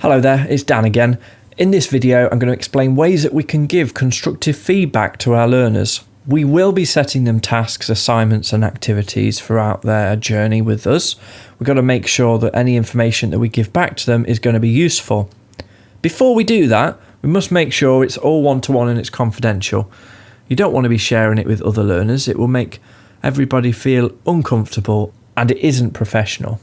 Hello there, it's Dan again. In this video, I'm going to explain ways that we can give constructive feedback to our learners. We will be setting them tasks, assignments and activities throughout their journey with us. We've got to make sure that any information that we give back to them is going to be useful. Before we do that, we must make sure it's all one-to-one and it's confidential. You don't want to be sharing it with other learners. It will make everybody feel uncomfortable and it isn't professional.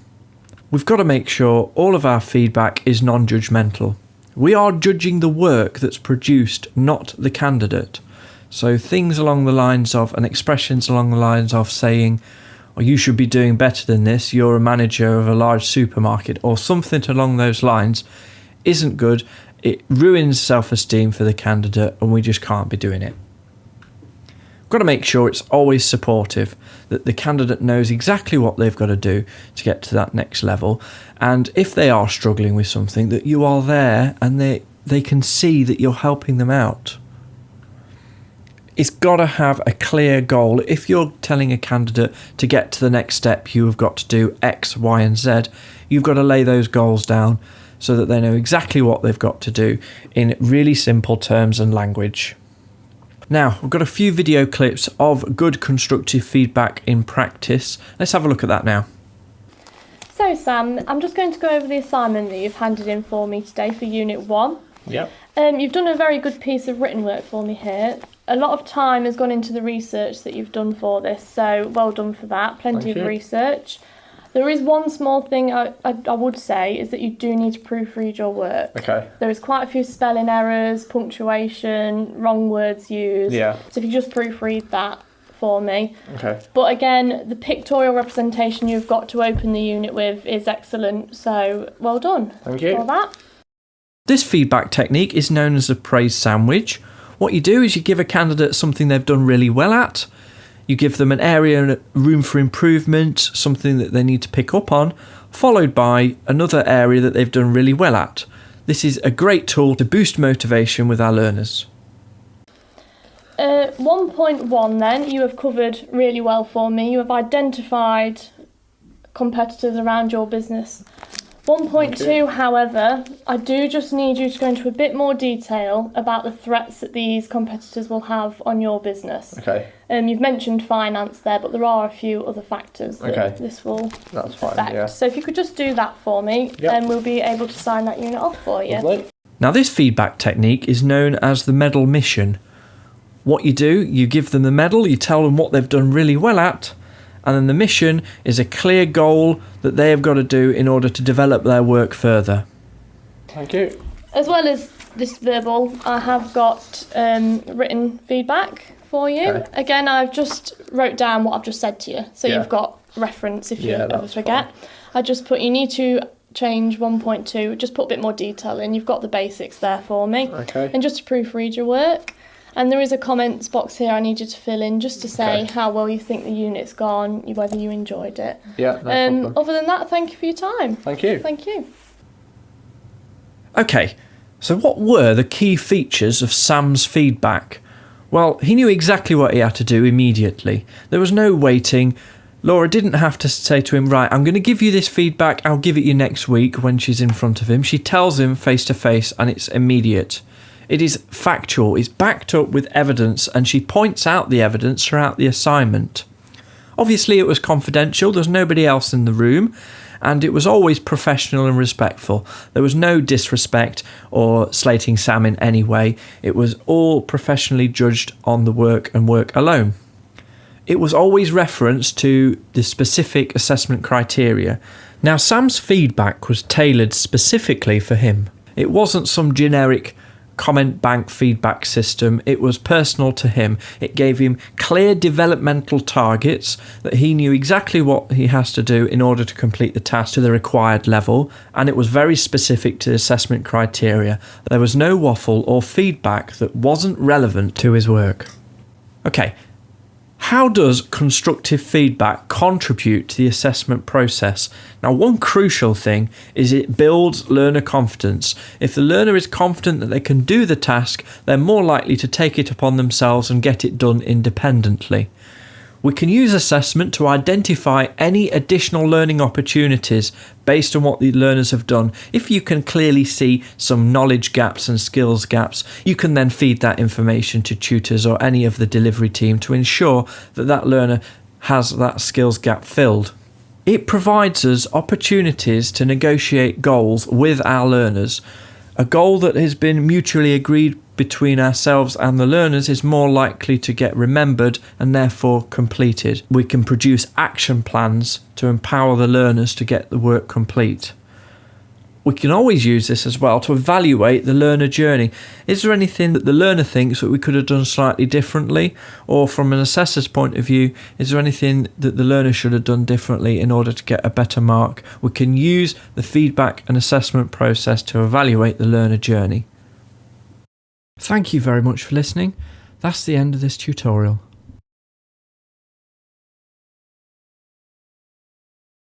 We've got to make sure all of our feedback is non-judgmental. We are judging the work that's produced, not the candidate. So things along the lines of, and expressions along the lines of saying, oh, you should be doing better than this, you're a manager of a large supermarket, or something along those lines, isn't good. It ruins self-esteem for the candidate and we just can't be doing it. We've got to make sure it's always supportive, that the candidate knows exactly what they've got to do to get to that next level. And if they are struggling with something, that you are there and they can see that you're helping them out. It's got to have a clear goal. If you're telling a candidate to get to the next step, you have got to do X, Y, and Z. You've got to lay those goals down so that they know exactly what they've got to do in really simple terms and language. Now, we've got a few video clips of good constructive feedback in practice. Let's have a look at that now. So Sam, I'm just going to go over the assignment that you've handed in for me today for Unit 1. Yep. You've done a very good piece of written work for me here. A lot of time has gone into the research that you've done for this, so well done for that. Plenty of research. There is one small thing I would say is that you do need to proofread your work. Okay. There is quite a few spelling errors, punctuation, wrong words used. Yeah. So if you just proofread that for me. Okay. But again, the pictorial representation you've got to open the unit with is excellent, so well done. Thank you. For that. This feedback technique is known as a praise sandwich. What you do is you give a candidate something they've done really well at. You give them an area and room for improvement, something that they need to pick up on, followed by another area that they've done really well at. This is a great tool to boost motivation with our learners. 1.1 then, you have covered really well for me. You have identified competitors around your business. 1.2, however, I do just need you to go into a bit more detail about the threats that these competitors will have on your business. Okay. You've mentioned finance there, but there are a few other factors that this will affect. Yeah. So if you could just do that for me, then we'll be able to sign that unit off for you. Lovely. Now this feedback technique is known as the medal mission. What you do, you give them the medal, you tell them what they've done really well at, and then the mission is a clear goal that they have got to do in order to develop their work further. Thank you. As well as this verbal, I have got written feedback for you. Okay. Again, I've just wrote down what I've just said to you, so you've got reference if you ever forget. Fine. I just put, you need to change 1.2, just put a bit more detail in. You've got the basics there for me. Okay. And just to proofread your work. And there is a comments box here I need you to fill in just to say how well you think the unit's gone, whether you enjoyed it. Yeah, no problem. Other than that, thank you for your time. Thank you. Thank you. Okay, so what were the key features of Sam's feedback? Well, he knew exactly what he had to do immediately. There was no waiting. Laura didn't have to say to him, right, I'm going to give you this feedback, I'll give it you next week when she's in front of him. She tells him face to face and it's immediate. It is factual, it's backed up with evidence, and she points out the evidence throughout the assignment. Obviously, it was confidential, there's nobody else in the room, and it was always professional and respectful. There was no disrespect or slating Sam in any way. It was all professionally judged on the work and work alone. It was always referenced to the specific assessment criteria. Now, Sam's feedback was tailored specifically for him. It wasn't some generic comment bank feedback system. It was personal to him. It gave him clear developmental targets that he knew exactly what he has to do in order to complete the task to the required level, and it was very specific to the assessment criteria. There was no waffle or feedback that wasn't relevant to his work. Okay, how does constructive feedback contribute to the assessment process? Now, one crucial thing is it builds learner confidence. If the learner is confident that they can do the task, they're more likely to take it upon themselves and get it done independently. We can use assessment to identify any additional learning opportunities based on what the learners have done. If you can clearly see some knowledge gaps and skills gaps, you can then feed that information to tutors or any of the delivery team to ensure that that learner has that skills gap filled. It provides us opportunities to negotiate goals with our learners. A goal that has been mutually agreed between ourselves and the learners is more likely to get remembered and therefore completed. We can produce action plans to empower the learners to get the work complete. We can always use this as well to evaluate the learner journey. Is there anything that the learner thinks that we could have done slightly differently? Or from an assessor's point of view, is there anything that the learner should have done differently in order to get a better mark? We can use the feedback and assessment process to evaluate the learner journey. Thank you very much for listening. That's the end of this tutorial.